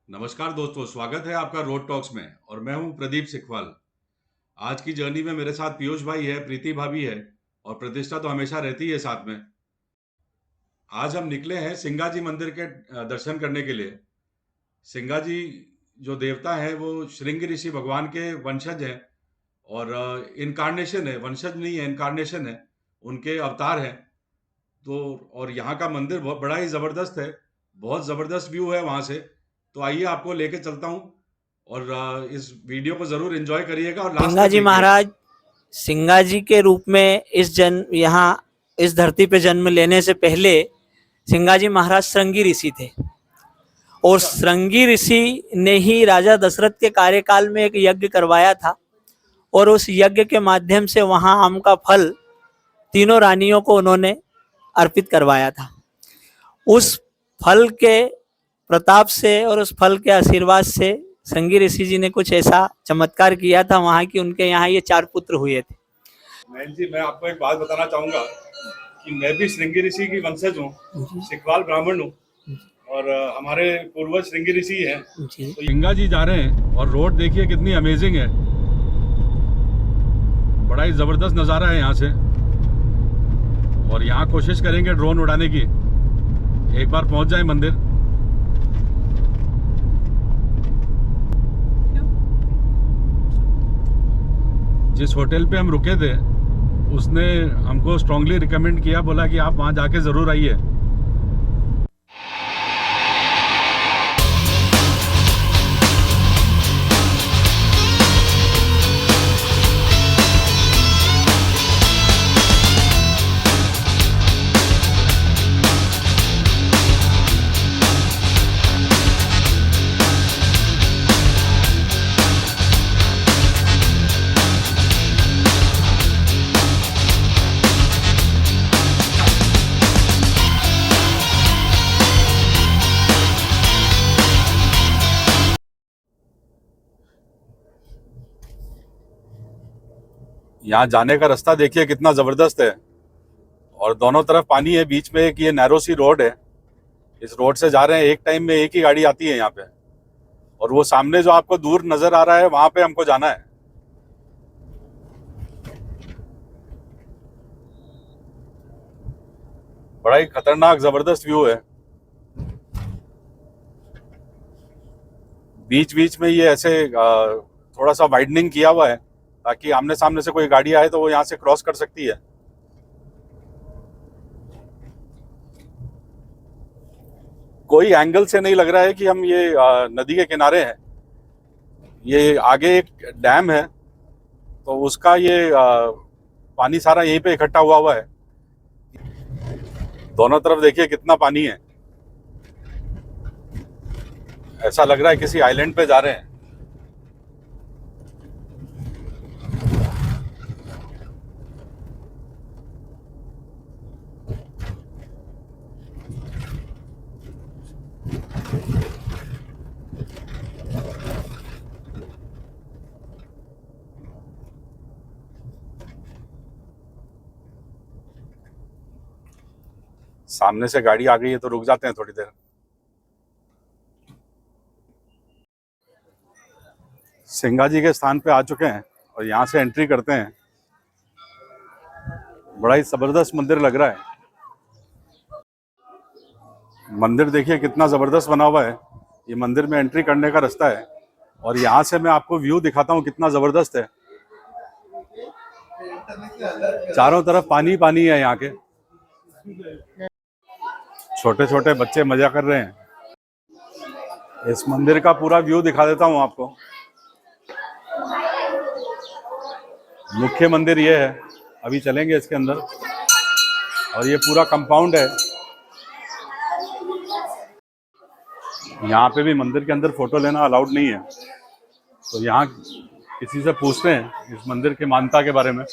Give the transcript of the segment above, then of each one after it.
नमस्कार दोस्तों, स्वागत है आपका रोड टॉक्स में और मैं हूं प्रदीप सिखवाल। आज की जर्नी में मेरे साथ पीयूष भाई है, प्रीति भाभी है और प्रतिष्ठा तो हमेशा रहती है साथ में। आज हम निकले हैं सिंगा जी मंदिर के दर्शन करने के लिए। सिंगा जी जो देवता हैं वो श्रृंगी ऋषि भगवान के वंशज हैं और इनकार्नेशन है, वंशज नहीं है, इनकार्नेशन है, उनके अवतार हैं। तो और यहाँ का मंदिर बहुत बड़ा ही ज़बरदस्त है, बहुत ज़बरदस्त व्यू है वहाँ से। तो आइए आपको लेके चलता हूँ और इस वीडियो को ज़रूर एंजॉय करिएगा और लास्ट सिंगा तक जी देखिएगा। महाराज सिंगा जी के रूप में इस जन्म यहाँ इस धरती पे जन्म लेने से पहले सिंगा जी महाराज श्रृंगी ऋषि थे और अच्छा। श्रृंगी ऋषि ने ही राजा दशरथ के कार्यकाल में एक यज्ञ करवाया था और उस यज्ञ के माध्यम से वहाँ आम का फल तीनों रानियों को उन्होंने अर्पित करवाया था। उस फल के प्रताप से और उस फल के आशीर्वाद से श्रृंगी ऋषि जी ने कुछ ऐसा चमत्कार किया था वहाँ की उनके यहाँ ये 4 पुत्र हुए थे। महल जी, मैं आपको एक बात बताना चाहूंगा कि मैं भी श्रृंगी ऋषि की वंशज हूँ, सिखवाल ब्राह्मण हूँ और हमारे पूर्वज श्रृंगी ऋषि हैं। जी। तो सिंगा जी जा रहे हैं और रोड देखिए कितनी अमेजिंग है, बड़ा ही ज़बरदस्त नज़ारा है यहाँ से। और यहाँ कोशिश करेंगे ड्रोन उड़ाने की, एक बार पहुँच जाए मंदिर। जिस होटल पे हम रुके थे उसने हमको स्ट्रांगली रिकमेंड किया, बोला कि आप वहाँ जाके ज़रूर आइए। यहाँ जाने का रास्ता देखिए कितना ज़बरदस्त है और दोनों तरफ पानी है, बीच में एक ये नैरो सी रोड है। इस रोड से जा रहे हैं, एक टाइम में एक ही गाड़ी आती है यहाँ पे और वो सामने जो आपको दूर नज़र आ रहा है वहाँ पे हमको जाना है। बड़ा ही खतरनाक ज़बरदस्त व्यू है। बीच बीच में ये ऐसे थोड़ा सा वाइडनिंग किया हुआ है ताकि आमने सामने से कोई गाड़ी आए तो वो यहाँ से क्रॉस कर सकती है। कोई एंगल से नहीं लग रहा है कि हम ये नदी के किनारे हैं। ये आगे एक डैम है तो उसका ये पानी सारा यहीं पे इकट्ठा हुआ हुआ है। दोनों तरफ देखिए कितना पानी है, ऐसा लग रहा है किसी आइलैंड पे जा रहे हैं। सामने से गाड़ी आ गई है तो रुक जाते हैं थोड़ी देर। सिंगा जी के स्थान पे आ चुके हैं और यहाँ से एंट्री करते हैं। बड़ा ही जबरदस्त मंदिर लग रहा है। मंदिर देखिए कितना ज़बरदस्त बना हुआ है। ये मंदिर में एंट्री करने का रास्ता है और यहाँ से मैं आपको व्यू दिखाता हूँ कितना ज़बरदस्त है। चारों तरफ पानी पानी है यहाँ के। छोटे छोटे बच्चे मजा कर रहे हैं। इस मंदिर का पूरा व्यू दिखा देता हूँ आपको। मुख्य मंदिर ये है, अभी चलेंगे इसके अंदर और ये पूरा कंपाउंड है। यहाँ पे भी मंदिर के अंदर फोटो लेना अलाउड नहीं है, तो यहाँ किसी से पूछते हैं इस मंदिर की मान्यता के बारे में।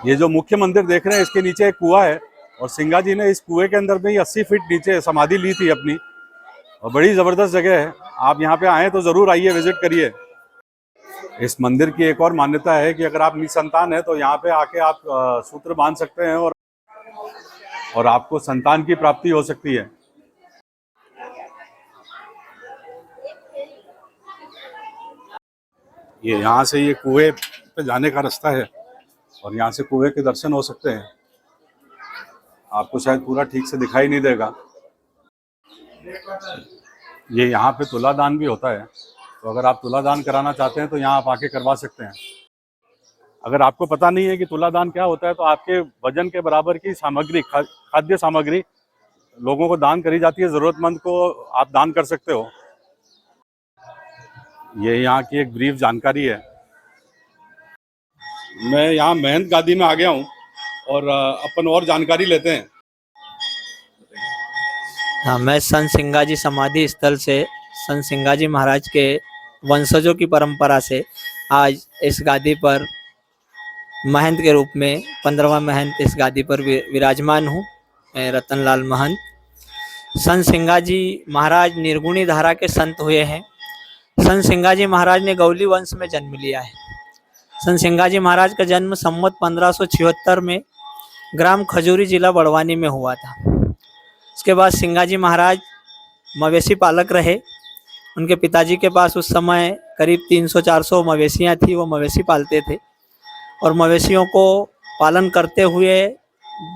ये जो मुख्य मंदिर देख रहे हैं इसके नीचे एक कुआं है और सिंगा जी ने इस कुएं के अंदर में ही 80 फीट नीचे समाधि ली थी अपनी और बड़ी ज़बरदस्त जगह है। आप यहाँ पे आए तो ज़रूर आइए, विजिट करिए। इस मंदिर की एक और मान्यता है कि अगर आप निसंतान है तो यहाँ पे आके आप सूत्र बांध सकते हैं और आपको संतान की प्राप्ति हो सकती है। ये यहाँ से ये कुएं पे जाने का रास्ता है और यहाँ से कुएं के दर्शन हो सकते हैं। आपको शायद पूरा ठीक से दिखाई नहीं देगा। ये यहाँ पे तुलादान भी होता है, तो अगर आप तुलादान कराना चाहते हैं तो यहाँ आप आके करवा सकते हैं। अगर आपको पता नहीं है कि तुलादान क्या होता है तो आपके वजन के बराबर की सामग्री, खाद्य सामग्री लोगों को दान करी जाती है। ज़रूरतमंद को आप दान कर सकते हो। ये यहाँ की एक ब्रीफ जानकारी है। मैं यहाँ महंत गादी में आ गया हूँ और अपन और जानकारी लेते हैं। हाँ, मैं संत सिंगाजी समाधि स्थल से संत सिंगाजी महाराज के वंशजों की परंपरा से आज इस गादी पर महंत के रूप में 15वां महंत इस गादी पर विराजमान हूँ। मैं रतनलाल महंत। संत सिंगाजी महाराज निर्गुणी धारा के संत हुए हैं। संत सिंगाजी महाराज ने गौली वंश में जन्म लिया है। संत सिंगाजी महाराज का जन्म संवत 1576 में ग्राम खजूरी जिला बड़वानी में हुआ था। उसके बाद सिंगाजी महाराज मवेशी पालक रहे। उनके पिताजी के पास उस समय करीब 300-400 मवेशियाँ थी। वो मवेशी पालते थे और मवेशियों को पालन करते हुए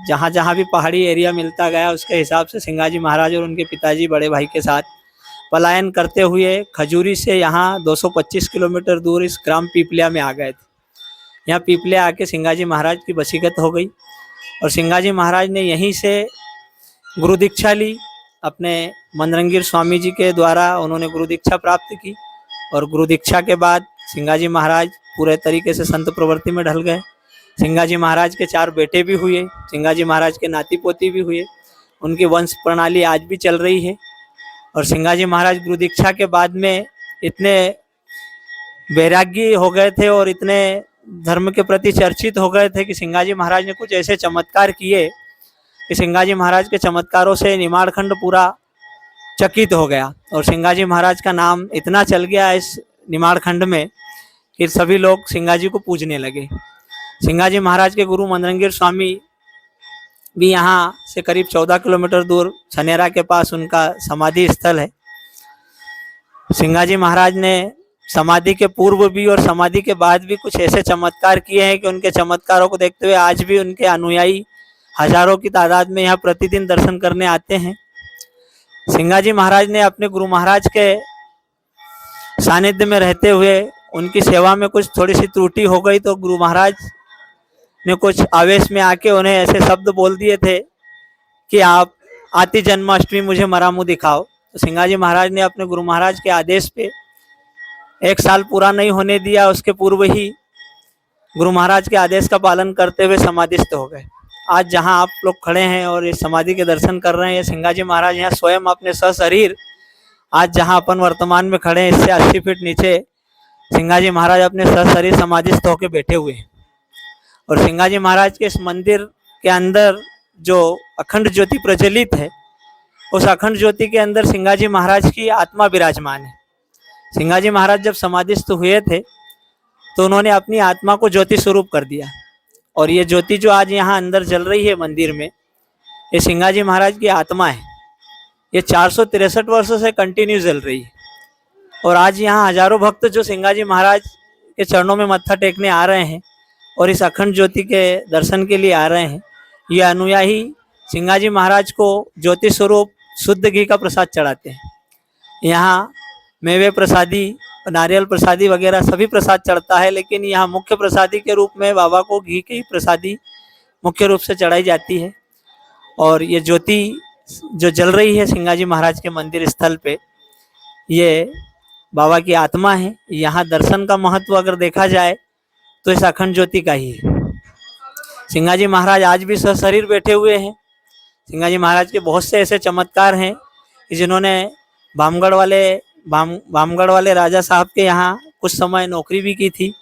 जहाँ जहाँ भी पहाड़ी एरिया मिलता गया उसके हिसाब से सिंगाजी महाराज और उनके पिताजी बड़े भाई के साथ पलायन करते हुए खजूरी से यहाँ 225 किलोमीटर दूर इस ग्राम पीपलिया में आ गए थे। यहाँ पीपलिया आके सिंगाजी महाराज की बसीगत हो गई और सिंगाजी महाराज ने यहीं से गुरु दीक्षा ली। अपने मनरंगीर स्वामी जी के द्वारा उन्होंने गुरु दीक्षा प्राप्त की और गुरु दीक्षा के बाद सिंगाजी महाराज पूरे तरीके से संत प्रवृत्ति में ढल गए। सिंगाजी महाराज के 4 बेटे भी हुए। सिंगाजी महाराज के नाती पोती भी हुए। उनकी वंश प्रणाली आज भी चल रही है। और सिंगाजी महाराज गुरु दीक्षा के बाद में इतने वैरागी हो गए थे और इतने धर्म के प्रति चर्चित हो गए थे कि सिंगाजी महाराज ने कुछ ऐसे चमत्कार किए कि सिंगाजी महाराज के चमत्कारों से निमाड़खंड पूरा चकित हो गया और सिंगाजी महाराज का नाम इतना चल गया इस निमाड़खंड में कि सभी लोग सिंगाजी को पूजने लगे। सिंगाजी महाराज के गुरु मनरंगीर स्वामी भी यहाँ से करीब 14 किलोमीटर दूर छनेरा के पास उनका समाधि स्थल है। सिंगाजी महाराज ने समाधि के पूर्व भी और समाधि के बाद भी कुछ ऐसे चमत्कार किए हैं कि उनके चमत्कारों को देखते हुए आज भी उनके अनुयायी हजारों की तादाद में यहाँ प्रतिदिन दर्शन करने आते हैं। सिंगाजी महाराज ने अपने गुरु महाराज के सानिध्य में रहते हुए उनकी सेवा में कुछ थोड़ी सी त्रुटि हो गई तो गुरु महाराज ने कुछ आवेश में आके उन्हें ऐसे शब्द बोल दिए थे कि आप आती जन्माष्टमी मुझे मरा मुँह दिखाओ। तो सिंगाजी महाराज ने अपने गुरु महाराज के आदेश पे 1 साल पूरा नहीं होने दिया, उसके पूर्व ही गुरु महाराज के आदेश का पालन करते हुए समाधिस्थ हो गए। आज जहां आप लोग खड़े हैं और इस समाधि के दर्शन कर रहे हैं, सिंगाजी महाराज यहाँ स्वयं अपने सशरीर आज जहां अपन वर्तमान में खड़े हैं इससे 80 फीट नीचे सिंगाजी महाराज अपने सशरीर समाधिस्थ होकर बैठे हुए हैं। और सिंगाजी महाराज के इस मंदिर के अंदर जो अखंड ज्योति प्रज्वलित है, उस अखंड ज्योति के अंदर सिंगाजी महाराज की आत्मा विराजमान है। सिंगाजी महाराज जब समाधिस्थ हुए थे तो उन्होंने अपनी आत्मा को ज्योति स्वरूप कर दिया और ये ज्योति जो आज यहाँ अंदर जल रही है मंदिर में, ये सिंगाजी महाराज की आत्मा है। ये 463 वर्षों से कंटिन्यू जल रही है और आज यहाँ हजारों भक्त जो सिंगाजी महाराज के चरणों में मत्था टेकने आ रहे हैं और इस अखंड ज्योति के दर्शन के लिए आ रहे हैं, ये अनुयायी सिंगाजी महाराज को ज्योति स्वरूप शुद्ध घी का प्रसाद चढ़ाते हैं। यहाँ मेवे प्रसादी, नारियल प्रसादी वगैरह सभी प्रसाद चढ़ता है, लेकिन यहाँ मुख्य प्रसादी के रूप में बाबा को घी की प्रसादी मुख्य रूप से चढ़ाई जाती है। और ये ज्योति जो जल रही है सिंगाजी महाराज के मंदिर स्थल पे, ये बाबा की आत्मा है। यहाँ दर्शन का महत्व अगर देखा जाए तो इस अखंड ज्योति का ही है। सिंगाजी महाराज आज भी सशरीर बैठे हुए हैं। सिंगाजी महाराज के बहुत से ऐसे चमत्कार हैं कि जिन्होंने भामगढ़ वाले राजा साहब के यहाँ कुछ समय नौकरी भी की थी।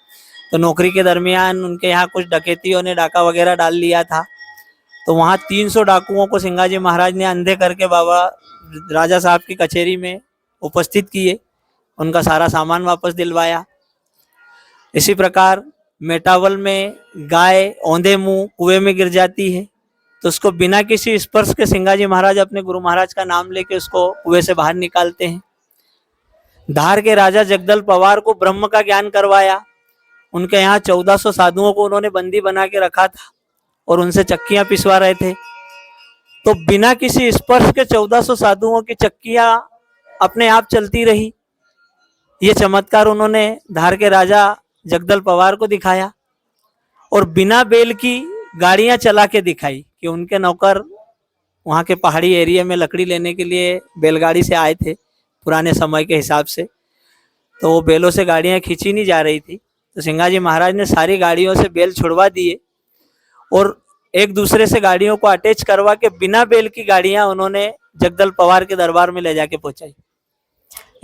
तो नौकरी के दरमियान उनके यहाँ कुछ डकैतियों ने डाका वगैरह डाल लिया था, तो वहाँ 300 डाकुओं को सिंगाजी महाराज ने अंधे करके बाबा राजा साहब की कचहरी में उपस्थित किए, उनका सारा सामान वापस दिलवाया। इसी प्रकार मेटावल में गाय औंधे मुंह कुएं में गिर जाती है तो उसको बिना किसी स्पर्श के सिंगाजी महाराज अपने गुरु महाराज का नाम लेके उसको कुएं से बाहर निकालते हैं। धार के राजा जगदल पवार को ब्रह्म का ज्ञान करवाया। उनके यहाँ 1400 साधुओं को उन्होंने बंदी बना के रखा था और उनसे चक्कियां पिसवा रहे थे। तो बिना किसी स्पर्श के 1400 साधुओं की चक्कियां अपने आप चलती रही। ये चमत्कार उन्होंने धार के राजा जगदल पवार को दिखाया और बिना बैल की गाड़ियां चला के दिखाई कि उनके नौकर वहाँ के पहाड़ी एरिया में लकड़ी लेने के लिए बैलगाड़ी से आए थे पुराने समय के हिसाब से। तो वो बैलों से गाड़ियां खींची नहीं जा रही थी, तो सिंगाजी महाराज ने सारी गाड़ियों से बैल छुड़वा दिए और एक दूसरे से गाड़ियों को अटैच करवा के बिना बैल की गाड़ियां उन्होंने जगदल पवार के दरबार में ले जाके पहुंचाई।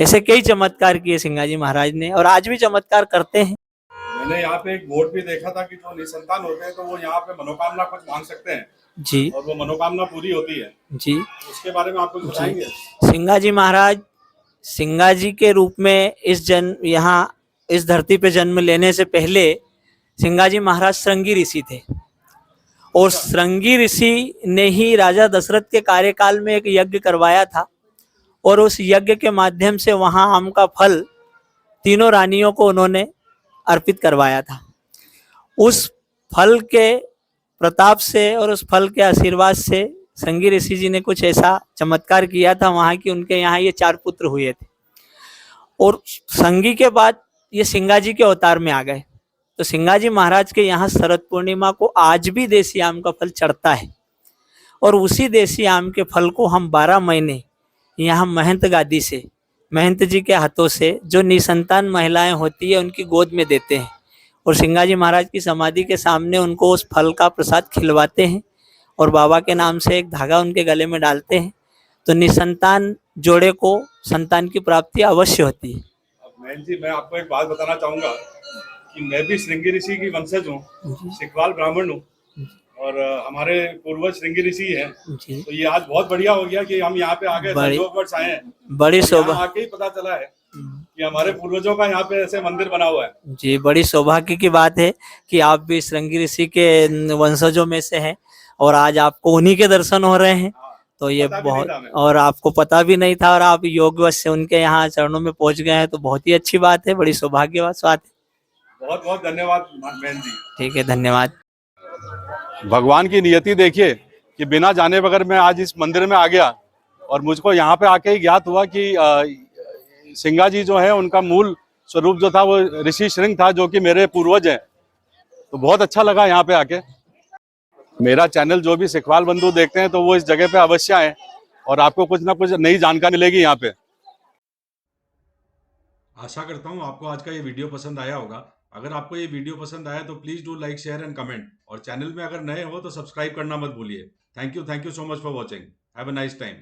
ऐसे कई चमत्कार किए सिंगाजी महाराज ने और आज भी चमत्कार करते हैं। मैंने यहाँ पे एक बोर्ड भी देखा था कि जो निसंतान होते हैं तो वो यहाँ पे मनोकामना कुछ मांग सकते हैं जी, और वो मनोकामना पूरी होती है जी। उसके बारे में आप कुछ बताएंगे? सिंगाजी महाराज सिंगाजी के रूप में यहाँ इस धरती पे जन्म लेने से पहले सिंगाजी महाराज श्रृंगी ऋषि थे और श्रृंगी ऋषि ने ही राजा दशरथ के कार्यकाल में एक यज्ञ करवाया था और उस यज्ञ के माध्यम से वहाँ आम का फल तीनों रानियों को उन्होंने अर्पित करवाया था। उस फल के प्रताप से और उस फल के आशीर्वाद से श्रृंगी ऋषि जी ने कुछ ऐसा चमत्कार किया था वहाँ की उनके यहाँ ये 4 पुत्र हुए थे और श्रृंगी के बाद ये सिंगाजी के अवतार में आ गए। तो सिंगाजी महाराज के यहाँ शरद पूर्णिमा को आज भी देसी आम का फल चढ़ता है और उसी देसी आम के फल को हम 12 महीने यहाँ महंत गादी से महंत जी के हाथों से जो निसंतान महिलाएं होती है उनकी गोद में देते हैं और सिंगाजी महाराज की समाधि के सामने उनको उस फल का प्रसाद खिलवाते हैं और बाबा के नाम से एक धागा उनके गले में डालते हैं। तो निसंतान जोड़े को संतान की प्राप्ति अवश्य होती है। महंत जी, मैं आपको एक बात बताना चाहूंगा कि मैं भी श्रृंगी ऋषि की वंशज हूँ, सिखवाल ब्राह्मण हूँ और हमारे पूर्वज श्रृंगी ऋषि हैं। तो ये आज बहुत बढ़िया हो गया कि हम यहाँ पे आगे संयोगवश आए हैं। बड़ी शोभा आके ही पता चला है कि हमारे पूर्वजों का यहाँ पे ऐसे मंदिर बना हुआ है। जी, बड़ी सौभाग्य की बात है कि आप भी श्रृंगी ऋषि के वंशजों में से हैं और आज आपको उन्हीं के दर्शन हो रहे हैं। तो ये बहुत, और आपको पता भी नहीं था और आप योगवश से उनके यहाँ चरणों में पहुंच गए हैं, तो बहुत ही अच्छी बात है, बड़ी सौभाग्यवाद बात है। बहुत बहुत धन्यवाद बहन जी। ठीक है, धन्यवाद। भगवान की नियति देखिए कि बिना जाने बगैर मैं आज इस मंदिर में आ गया और मुझको यहाँ पे आके ही ज्ञात हुआ कि सिंगाजी जो है उनका मूल स्वरूप जो था वो ऋषि श्रृंग था, जो कि मेरे पूर्वज हैं। तो बहुत अच्छा लगा यहाँ पे आके। मेरा चैनल जो भी सिखवाल बंधु देखते हैं तो वो इस जगह पे अवश्य आए और आपको कुछ ना कुछ नई जानकारी मिलेगी यहाँ पे। आशा करता हूँ आपको आज का ये वीडियो पसंद आया होगा। अगर आपको ये वीडियो पसंद आया तो please do like, share and comment और चैनल में अगर नए हो तो सब्सक्राइब करना मत भूलिए। Thank you so much for watching. Have a nice time.